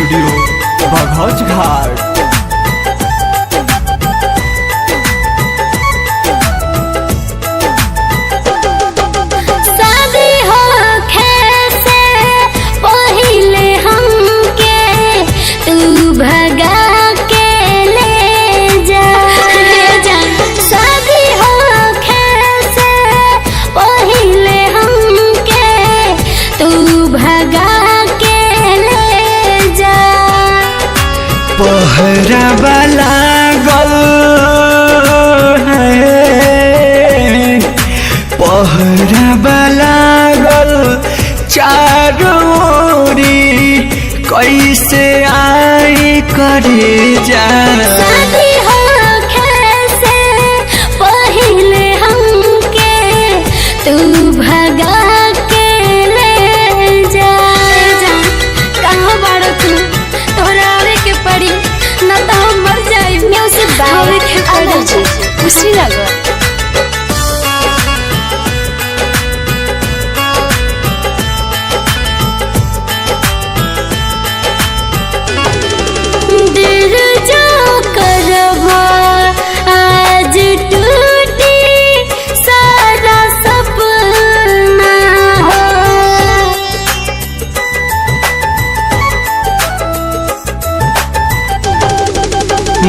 Studio बघौच घाट। पहरा वाला गल है, पहरा वाला गल चारोरी कैसे आई करे जा। पहले हमके तू भगा के ले जा। कहाँ बाड़ो तू, तोरा आवे के पड़ी ना तो हम मर जाए। म्यूजिक आवे के पड़ी, खुशी लगा।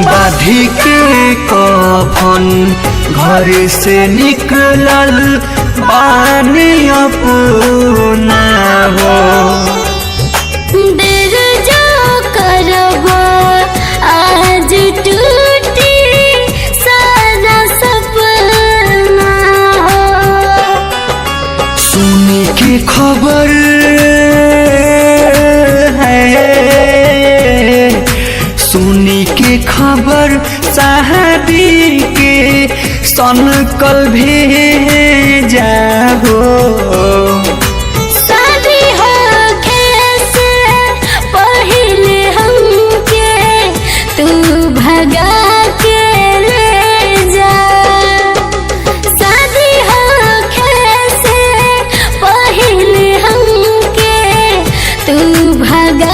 बाधी के कफन घर से निकलल बानी अपना हो। देर जो करबो आज टूटी सारा सपना हो। सुनी की खबर सुनी के खबर शादी के सनकल भेजा हो। शादी हो कैसे पहले हमके तू भगा के ले जा। शादी हो कैसे पहले हमके तू भगा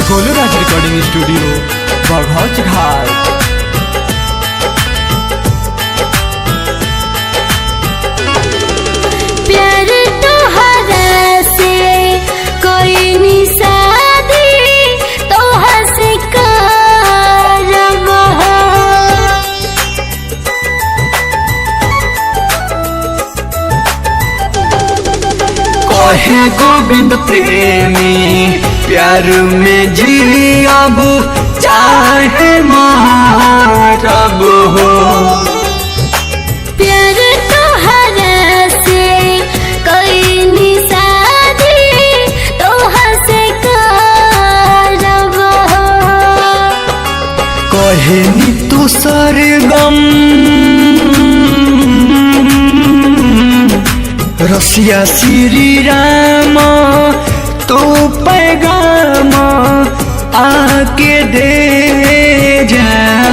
गोलूराज रिकॉर्डिंग स्टूडियो बघौच घाट। प्यार तोहरा से कोई नहीं, शादी तोहरा से करब। कहे गोविंद प्रेमी प्यार में जियब चाहे मारब हो। प्यार तोहरा से कोई नहीं, शादी तोहरा से करब। कहे नी तू सरगम रसिया श्री राम तो पैगाम आके दे जा।